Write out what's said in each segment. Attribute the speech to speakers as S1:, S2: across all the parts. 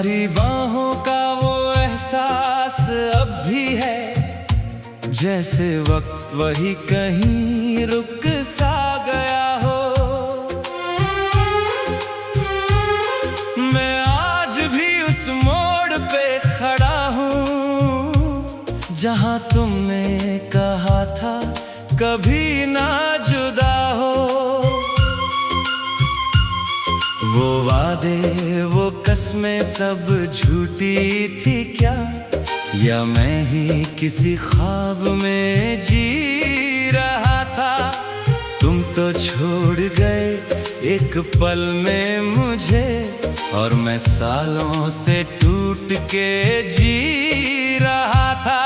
S1: तुम्हारी बाहों का वो एहसास अब भी है, जैसे वक्त वही कहीं रुक सा गया हो। मैं आज भी उस मोड़ पे खड़ा हूँ जहाँ तुमने कहा था कभी ना जुदा हो। वो वादे वो कसमें सब झूठी थी क्या, या मैं ही किसी ख्वाब में जी रहा था। तुम तो छोड़ गए एक पल में मुझे, और मैं सालों से टूट के जी रहा था।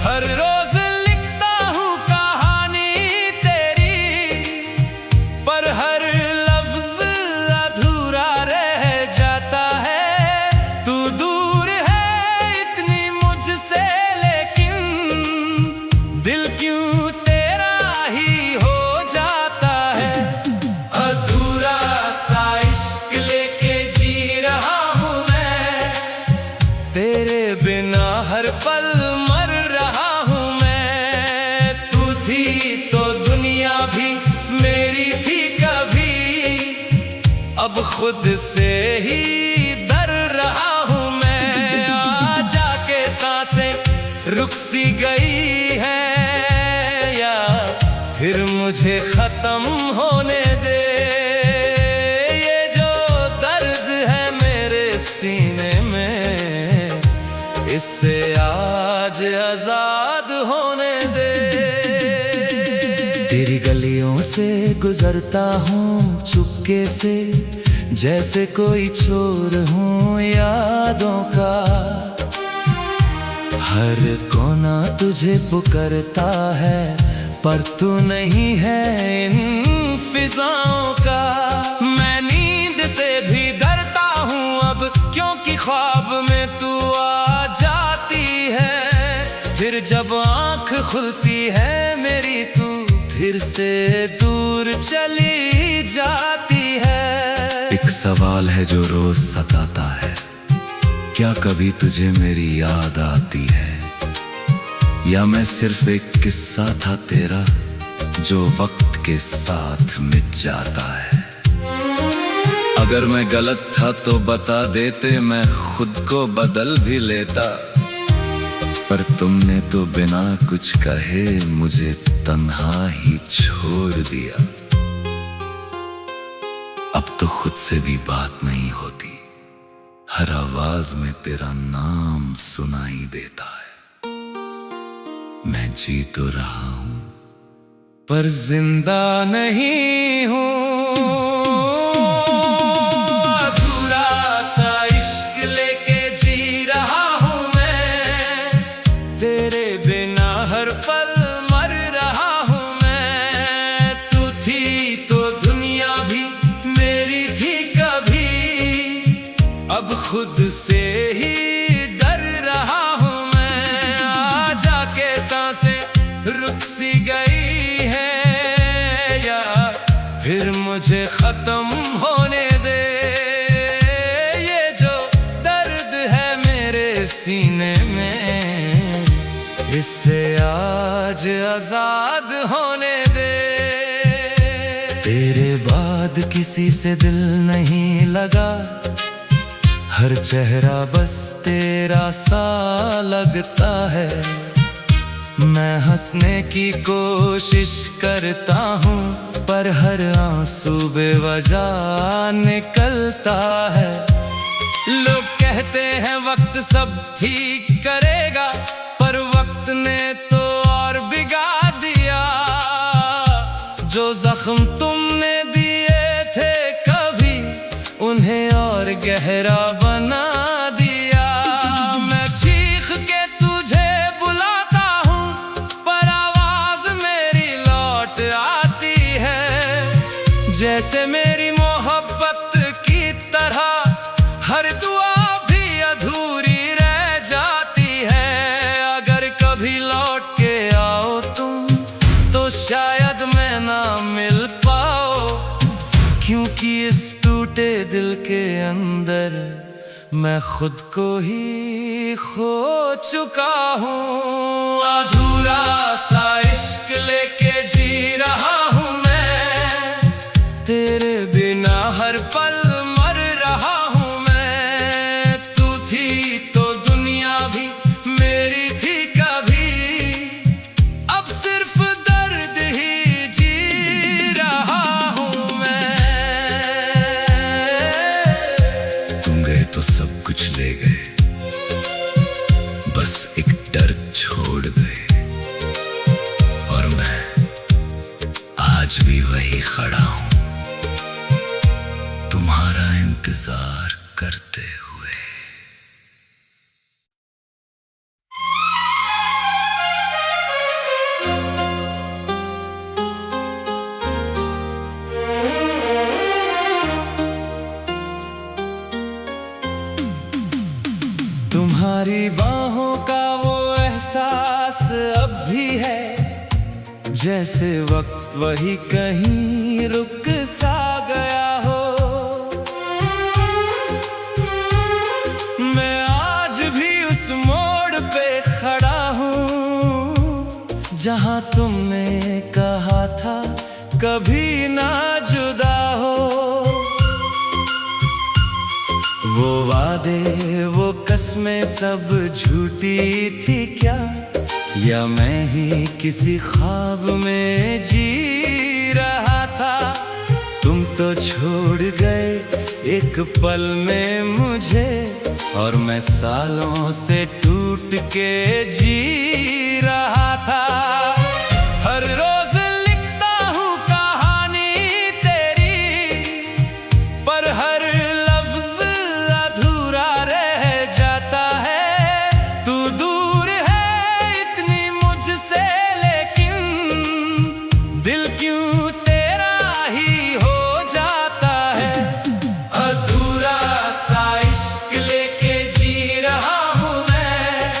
S1: हर रोज लिखता हूँ कहानी तेरी, पर हर लफ्ज अधूरा रह जाता है। तू दूर है इतनी मुझसे, लेकिन दिल क्यों तेरा ही हो जाता है। अधूरा सा इश्क लेके जी रहा हूँ मैं, तेरे बिना हर पल मर रहा हूँ मैं। तू थी तो दुनिया भी मेरी थी कभी, अब खुद से ही डर रहा हूँ मैं। आ जाके सांसें रुक सी गई है, या फिर मुझे खत्म होने दे। ये जो दर्द है मेरे सीने में, इससे आज आजाद होने दे। तेरी गलियों से गुजरता हूँ चुपके से, जैसे कोई चोर हूँ यादों का। हर कोना तुझे पुकारता है, पर तू नहीं है इन फिजाओं का। मैं नींद से भी डरता हूँ अब, क्योंकि ख्वाब में तू आ जाती है। फिर जब आँख खुलती है मेरी, तू फिर से दूर चली जाती है। एक सवाल है जो रोज सताता है, क्या कभी तुझे मेरी याद आती है, या मैं सिर्फ एक किस्सा था तेरा जो वक्त के साथ मिट जाता है। अगर मैं गलत था तो बता देते, मैं खुद को बदल भी लेता। पर तुमने तो बिना कुछ कहे मुझे तन्हा ही छोड़ दिया। अब तो खुद से भी बात नहीं होती, हर आवाज में तेरा नाम सुनाई देता है। मैं जी तो रहा हूं, पर जिंदा नहीं हूं। अब खुद से ही डर रहा हूँ मैं। आ जाके सांसें रुक सी गई है, या फिर मुझे खत्म होने दे। ये जो दर्द है मेरे सीने में, इससे आज आजाद होने दे। तेरे बाद किसी से दिल नहीं लगा, हर चेहरा बस तेरा सा लगता है। मैं हंसने की कोशिश करता हूँ, पर हर आंसू बेवजह निकलता है। लोग कहते हैं वक्त सब ठीक करेगा, पर वक्त ने तो और बिगाड़ दिया। जो जख्म तुमने दिए थे कभी, उन्हें और गहरा बना दिया। मैं चीख के तुझे बुलाता हूँ, पर आवाज मेरी लौट आती है। जैसे मेरी मोहब्बत की तरह हर दुआ भी अधूरी रह जाती मैं खुद को ही खो चुका हूँ। अधूरा सा इश्क लेके जी रहा हूँ मैं, तेरे बिना हर पल मर रहा हूँ मैं। तू थी तो दुनिया भी मेरी थी कभी, अब सिर्फ दर्द ही जी रहा हूँ मैं। तुम गए तो सब कुछ ले गए, बस एक डर छोड़ गए, और मैं आज भी वही खड़ा हूँ, तुम्हारा इंतजार करते हुए। तुम्हारी बाहों का वो एहसास अब भी है, जैसे वक्त वही कहीं रुक सा गया हो। मैं आज भी उस मोड़ पे खड़ा हूँ जहाँ तुमने कहा था कभी ना जुदा हो। वो वादे वो कसमें सब झूठी थी क्या, या मैं ही किसी ख्वाब में जी रहा था। तुम तो छोड़ गए एक पल में मुझे, और मैं सालों से टूट के जी रहा था। हर रोज लिखता हूँ कहानी तेरी, पर हर लफ्ज अधूरा रह जाता है। तू दूर है इतनी मुझसे, लेकिन दिल क्यों तेरा ही हो जाता है। अधूरा सा इश्क लेके जी रहा हूँ मैं,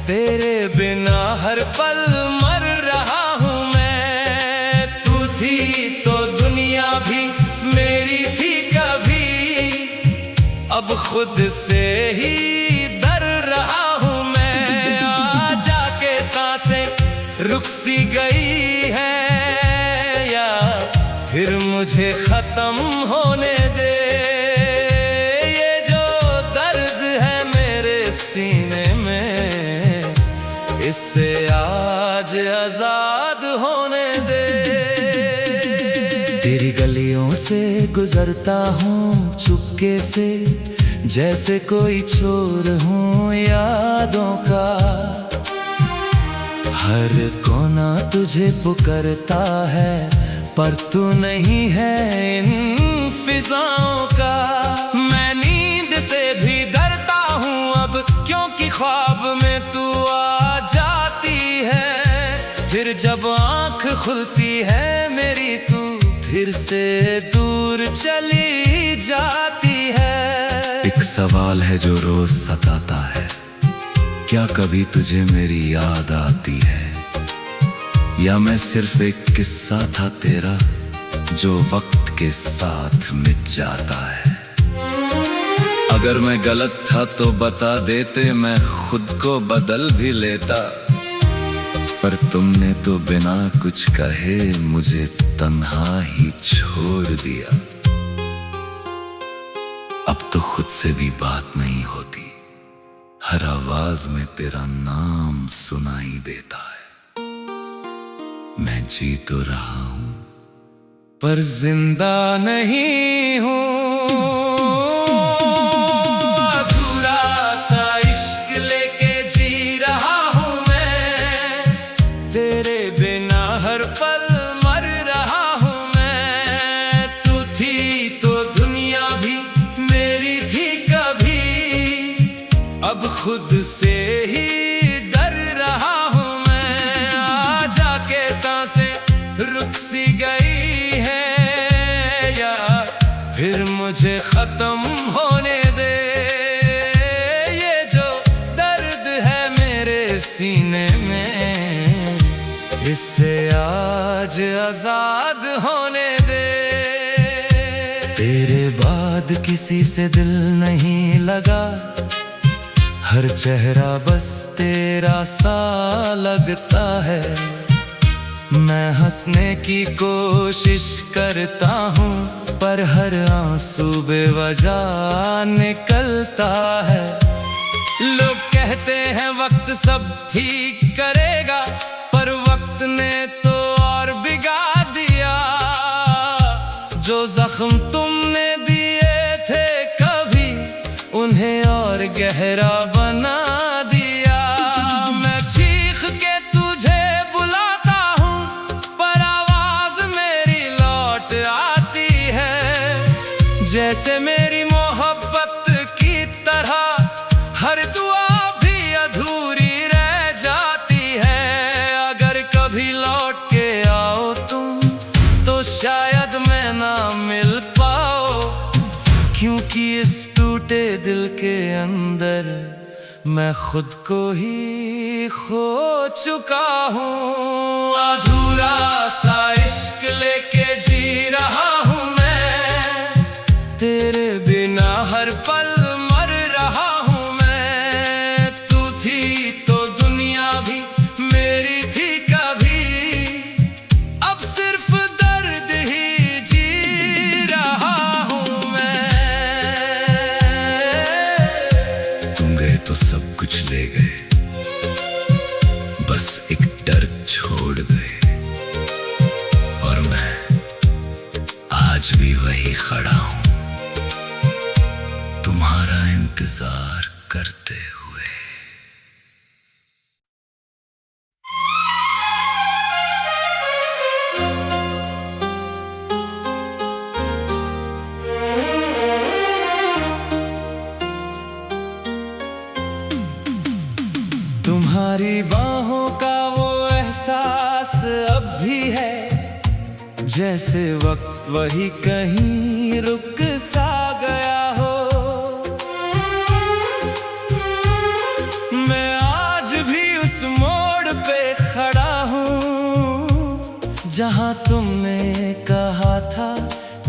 S1: तेरे बिना हर पल मर रहा हूँ मैं। तू थी तो दुनिया भी मेरी थी कभी, अब खुद से ही डर रहा हूँ मैं। आ जाके सांसें रुक सी गई है, या फिर मुझे खत्म होने दे। ये जो दर्द है मेरे सीने में, इससे आज आजाद होने दे। तेरी गलियों से गुजरता हूँ चुपके से, जैसे कोई चोर हूँ यादों का। हर कोना तुझे पुकारता है, पर तू नहीं है इन फिजाओं का। मैं नींद से भी डरता हूँ अब, क्योंकि ख्वाब में तू आ जाती है। फिर जब आँख खुलती है मेरी, तू फिर से दूर चली जाती है। एक सवाल है जो रोज सताता है, क्या कभी तुझे मेरी याद आती है, या मैं सिर्फ एक किस्सा था तेरा जो वक्त के साथ मिट जाता है। अगर मैं गलत था तो बता देते, मैं खुद को बदल भी लेता, पर तुमने तो बिना कुछ कहे मुझे तन्हा ही छोड़ दिया। अब तो खुद से भी बात नहीं होती, हर आवाज में तेरा नाम सुनाई देता है। मैं जी तो रहा हूं, पर जिंदा नहीं हूं। अब खुद से ही डर रहा हूँ मैं। आ जाके सांसें रुक सी गई है, या फिर मुझे खत्म होने दे। ये जो दर्द है मेरे सीने में, इससे आज आजाद होने दे। तेरे बाद की किसी से दिल नहीं लगा, हर चेहरा बस तेरा सा लगता है। मैं हंसने की कोशिश करता हूँ, पर हर आंसू बेवजह निकलता है। लोग कहते हैं वक्त सब ठीक करेगा, पर वक्त ने तो और बिगाड़ दिया। जो जख्म तुमने दिए थे कभी, उन्हें और गहरा बना दिया। मैं चीख के तुझे बुलाता हूँ, पर आवाज मेरी लौट आती है। जैसे मेरी मोहब्बत की तरह हर दुआ भी अधूरी रह जाती है। अगर कभी लौट के आओ तुम, तो शायद मैं ना मिल पाओ, क्योंकि इस टूटे दिल के अंदर मैं खुद को ही खो चुका हूँ। अधूरा सा इश्क लेके जी रहा हूँ मैं, तेरे बिना हर पल मर रहा हूँ मैं। तू थी तो दुनिया भी मेरी थी कभी, अब सिर्फ दर्द ही जी रहा हूँ मैं। तुम गए तो सब कुछ ले गए, बस एक डर छोड़ गए, और मैं आज भी वही खड़ा हूँ, तुम्हारा इंतजार करते हुए। तुम्हारी बाहों का वो एहसास अब भी है, जैसे वक्त वही कहीं रुक सा गया हो। मैं आज भी उस मोड़ पे खड़ा हूँ, जहाँ तुमने कहा था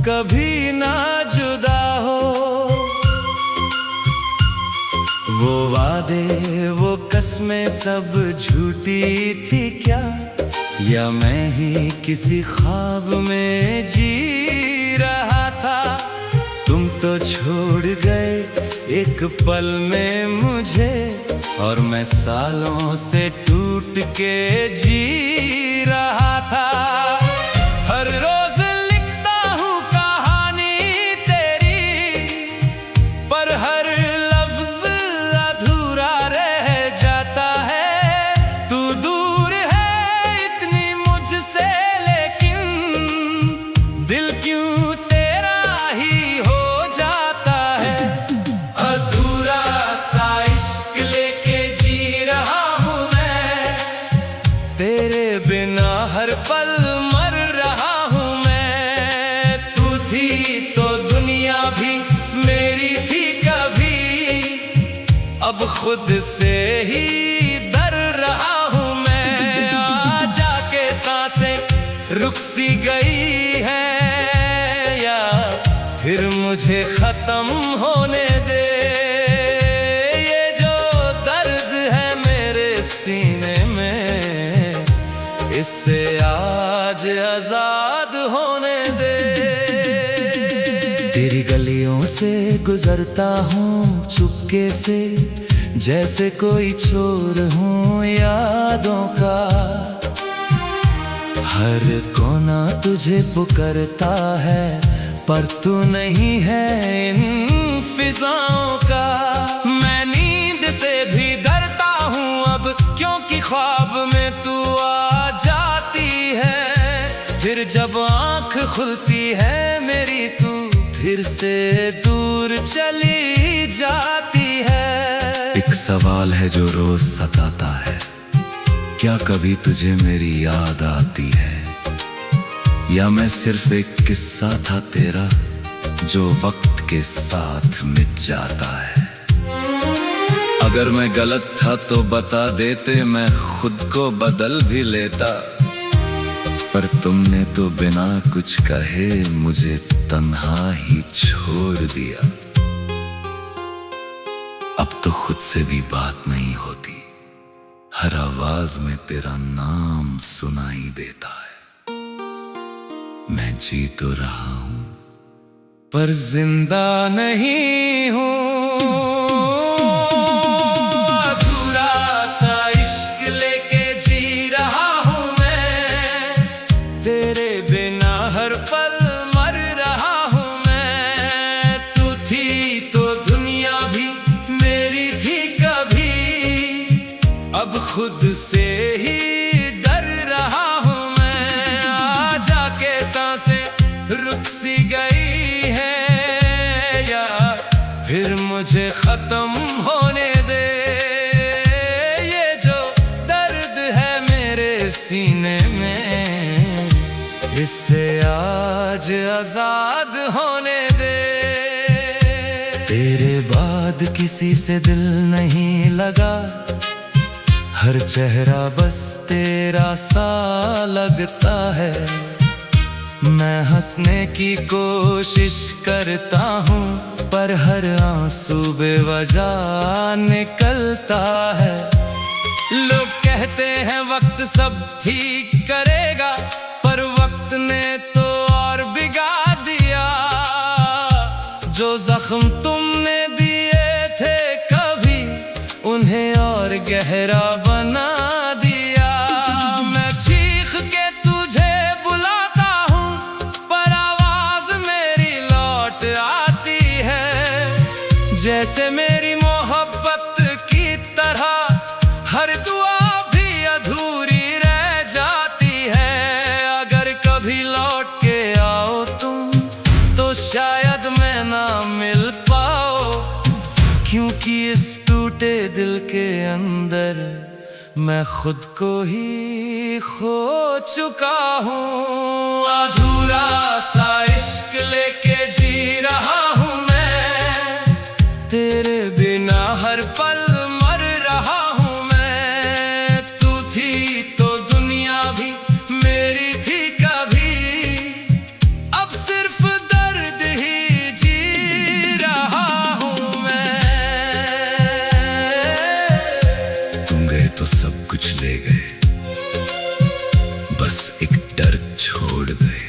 S1: कभी ना जुदा हो। वो वादे वो कसमें सब झूठी थी क्या, या मैं ही किसी ख्वाब में जी रहा था। तुम तो छोड़ गए एक पल में मुझे, और मैं सालों से टूट के जी रहा था। हर रोज लिखता हूँ कहानी तेरी, पर हर लफ्ज अधूरा रह जाता है। तू दूर है इतनी मुझसे, लेकिन दिल क्यों तेरा ही हो जाता है। अधूरा सा इश्क लेके जी रहा हूँ मैं, तेरे बिना हर पल मर रहा हूँ मैं। तू थी तो दुनिया भी मेरी थी कभी, अब खुद से ही डर रहा हूँ मैं। आ जाके सांसें रुक सी गई है, या फिर मुझे खत्म होने दे। ये जो दर्द है मेरे सीने में, इससे आज आजाद होने दे। तेरी गलियों से गुजरता हूँ चुपके से, जैसे कोई चोर हूँ यादों का। हर कोना तुझे पुकारता है, पर तू नहीं है इन फिजाओं का। मैं नींद से भी डरता हूँ अब, क्योंकि ख्वाब में तू आ जाती है। फिर जब आँख खुलती है मेरी, तू फिर से दूर चली जाती है। एक सवाल है जो रोज सताता है, क्या कभी तुझे मेरी याद आती है, या मैं सिर्फ एक किस्सा था तेरा जो वक्त के साथ मिट जाता है। अगर मैं गलत था तो बता देते, मैं खुद को बदल भी लेता। पर तुमने तो बिना कुछ कहे मुझे तन्हा ही छोड़ दिया। अब तो खुद से भी बात नहीं होती, हर आवाज में तेरा नाम सुनाई देता है। मैं जी तो रहा हूं पर जिंदा नहीं हूं। अब खुद से ही डर रहा हूँ मैं। आ जाके सांसें रुक सी गई है, या फिर मुझे खत्म होने दे। ये जो दर्द है मेरे सीने में, इससे आज आजाद होने दे। तेरे बाद किसी से दिल नहीं लगा, हर चेहरा बस तेरा सा लगता है। मैं हंसने की कोशिश करता हूँ, पर हर आंसू बेवजह निकलता है। लोग कहते हैं वक्त सब ठीक करेगा, पर वक्त ने तो और बिगाड़ दिया। जो जख्म तुमने दिए थे कभी, उन्हें और गहरा बना दिया। मैं चीख के तुझे बुलाता हूँ, पर आवाज मेरी लौट आती है। जैसे मेरी मोहब्बत की तरह हर दुआ भी अधूरी रह जाती है। अगर कभी लौट के आओ तुम, तो शायद मैं ना मिल पाओ, क्योंकि इस टूटे दिल के अंदर मैं खुद को ही खो चुका हूँ। अधूरा सा इश्क लेके जी रहा हूँ मैं, तेरे बिना हर पल मर रहा हूँ मैं। तू थी तो दुनिया भी मेरी थी कभी, अब सिर्फ दर्द ही जी रहा हूँ मैं। तुम गए तो सब कुछ ले गए, बस एक डर छोड़ गए।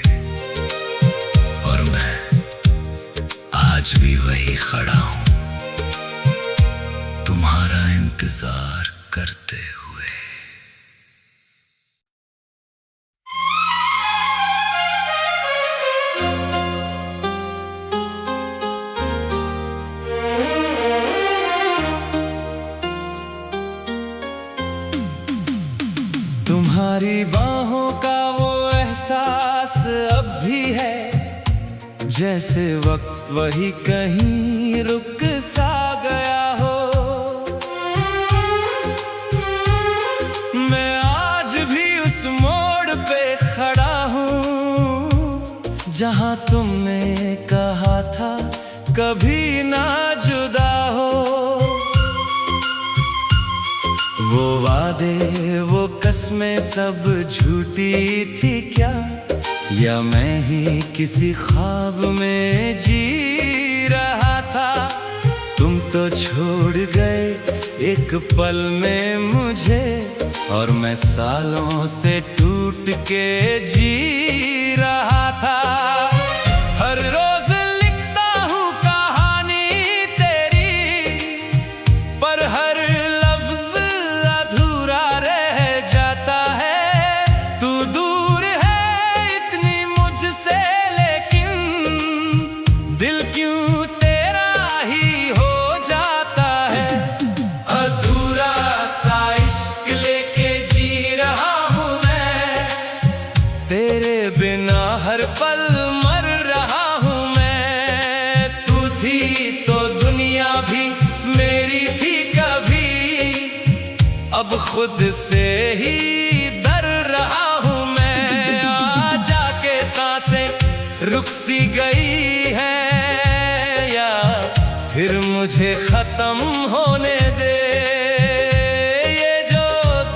S1: और मैं आज भी वही खड़ा हूँ, तुम्हारा इंतजार करते हुए। तुम्हारी बाहों का वो एहसास अब भी है, जैसे वक्त वही कहीं रुक सा गया हो। मैं आज भी उस मोड़ पे खड़ा हूँ, जहाँ तुमने कहा था कभी ना जुदा हो। वो वादे वो कसमें सब झूठी थी क्या, या मैं ही किसी ख्वाब में जी रहा था। तुम तो छोड़ गए एक पल में मुझे, और मैं सालों से टूट के जी रहा था। हर रोज लिखता हूँ कहानी तेरी, पर हर लफ्ज अधूरा रह जाता है। तू दूर है इतनी मुझसे, लेकिन दिल क्यों तेरा ही हो जाता है। अधूरा सा इश्क लेके जी रहा हूँ मैं, तेरे बिना हर पल मर रहा हूँ मैं। तू थी तो दुनिया भी मेरी थी कभी, अब खुद से ही डर रहा हूँ मैं। आ जाके सांसें रुक सी गई है, या फिर मुझे खत्म होने दे। ये जो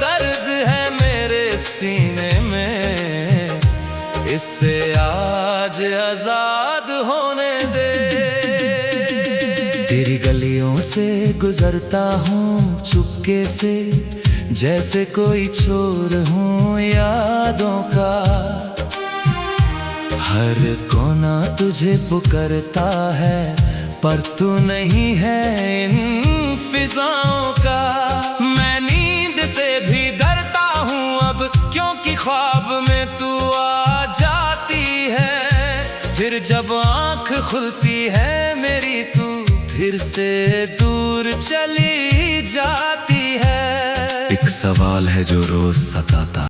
S1: दर्द है मेरे सीने में, तेरी गलियों से गुजरता हूँ चुपके से, जैसे कोई चोर हूँ यादों का। हर कोना तुझे पुकारता है, पर तू नहीं है इन फिजाओं का। मैं नींद से भी डरता हूँ अब, क्योंकि ख्वाब में तू आ जाती है। फिर जब आँख खुलती है मेरी, तू फिर से दूर चली जाती है। एक सवाल है जो रोज सताता